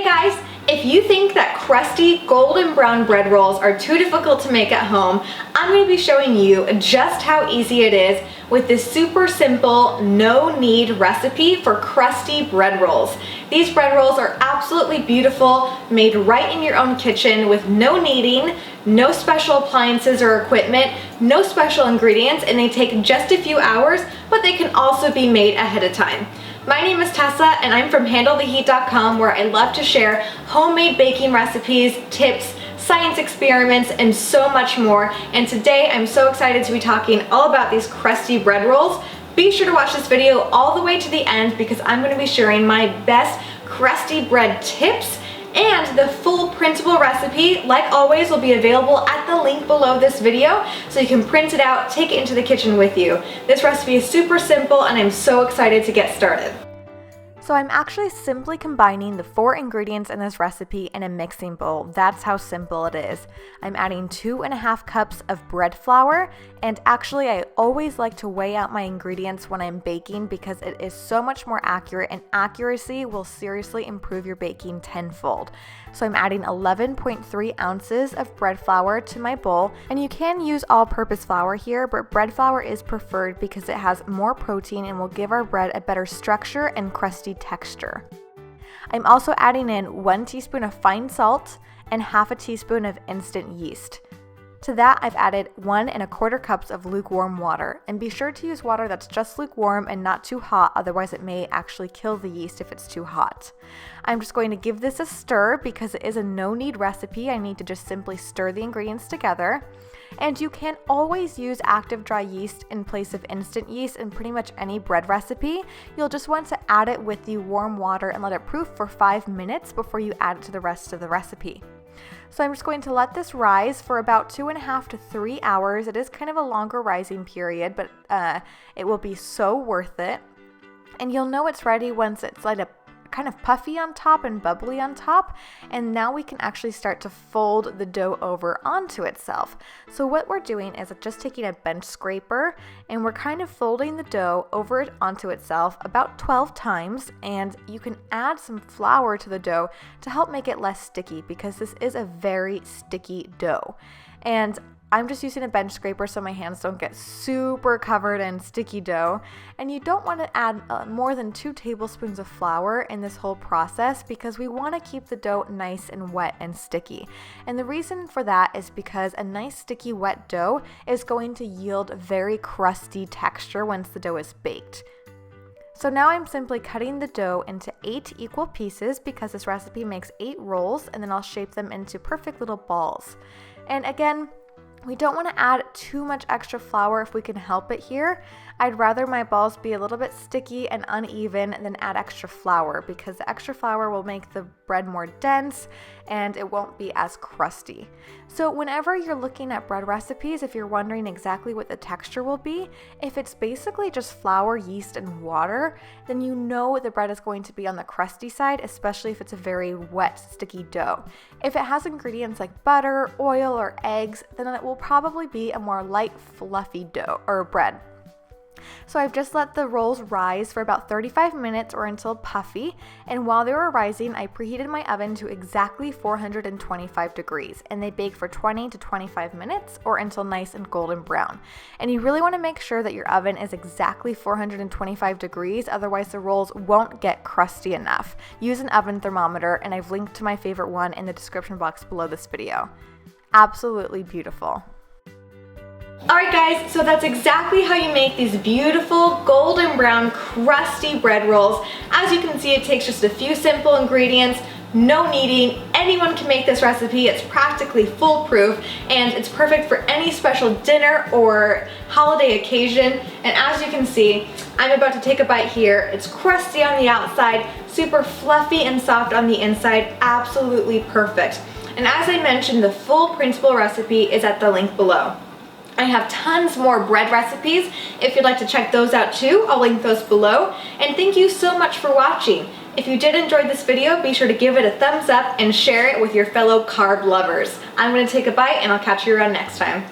guys, if you think that crusty golden brown bread rolls are too difficult to make at home, I'm going to be showing you just how easy it is with this super simple no-knead recipe for crusty bread rolls. These bread rolls are absolutely beautiful, made right in your own kitchen with no kneading, no special appliances or equipment, no special ingredients, and they take just a few hours, but they can also be made ahead of time. My name is Tessa and I'm from handletheheat.com, where I love to share homemade baking recipes, tips, science experiments, and so much more. And today I'm so excited to be talking all about these crusty bread rolls. Be sure to watch this video all the way to the end because I'm going to be sharing my best crusty bread tips, and the full printable recipe, like always, will be available at the link below this video, so you can print it out, take it into the kitchen with you. This recipe is super simple and I'm so excited to get started. So I'm actually simply combining the 4 ingredients in this recipe in a mixing bowl. That's how simple it is. I'm adding 2.5 cups of bread flour, and actually I always like to weigh out my ingredients when I'm baking because it is so much more accurate, and accuracy will seriously improve your baking tenfold. So I'm adding 11.3 ounces of bread flour to my bowl, and you can use all-purpose flour here, but bread flour is preferred because it has more protein and will give our bread a better structure and crusty texture. I'm also adding in 1 teaspoon of fine salt and half a teaspoon of instant yeast. To that, I've added 1.25 cups of lukewarm water, and be sure to use water that's just lukewarm and not too hot, otherwise it may actually kill the yeast if it's too hot. I'm just going to give this a stir because it is a no-knead recipe. I need to just simply stir the ingredients together. And you can always use active dry yeast in place of instant yeast in pretty much any bread recipe. You'll just want to add it with the warm water and let it proof for 5 minutes before you add it to the rest of the recipe. So I'm just going to let this rise for about 2.5 to 3 hours. It is kind of a longer rising period, but it will be so worth it. And you'll know it's ready once it's like a kind of puffy on top and bubbly on top, and now we can actually start to fold the dough over onto itself. So what we're doing is just taking a bench scraper and we're kind of folding the dough over onto itself about 12 times, and you can add some flour to the dough to help make it less sticky because this is a very sticky dough. And I'm just using a bench scraper so my hands don't get super covered in sticky dough. And you don't want to add more than 2 tablespoons of flour in this whole process because we want to keep the dough nice and wet and sticky. And the reason for that is because a nice sticky wet dough is going to yield very crusty texture once the dough is baked. So now I'm simply cutting the dough into 8 equal pieces because this recipe makes 8 rolls, and then I'll shape them into perfect little balls. And again, we don't want to add too much extra flour if we can help it here. I'd rather my balls be a little bit sticky and uneven than add extra flour because the extra flour will make the bread more dense and it won't be as crusty. So whenever you're looking at bread recipes, if you're wondering exactly what the texture will be, if it's basically just flour, yeast, and water, then you know the bread is going to be on the crusty side, especially if it's a very wet, sticky dough. If it has ingredients like butter, oil, or eggs, then it will probably be a more light, fluffy dough or bread. So I've just let the rolls rise for about 35 minutes or until puffy, and while they were rising, I preheated my oven to exactly 425 degrees, and they bake for 20 to 25 minutes or until nice and golden brown. And you really want to make sure that your oven is exactly 425 degrees, otherwise the rolls won't get crusty enough. Use an oven thermometer, and I've linked to my favorite one in the description box below this video. Absolutely beautiful. Alright guys, so that's exactly how you make these beautiful golden brown crusty bread rolls. As you can see, it takes just a few simple ingredients, no kneading. Anyone can make this recipe. It's practically foolproof and it's perfect for any special dinner or holiday occasion. And as you can see, I'm about to take a bite here. It's crusty on the outside, super fluffy and soft on the inside, absolutely perfect. And as I mentioned, the full printable recipe is at the link below. I have tons more bread recipes. If you'd like to check those out too, I'll link those below. And thank you so much for watching. If you did enjoy this video, be sure to give it a thumbs up and share it with your fellow carb lovers. I'm gonna take a bite and I'll catch you around next time.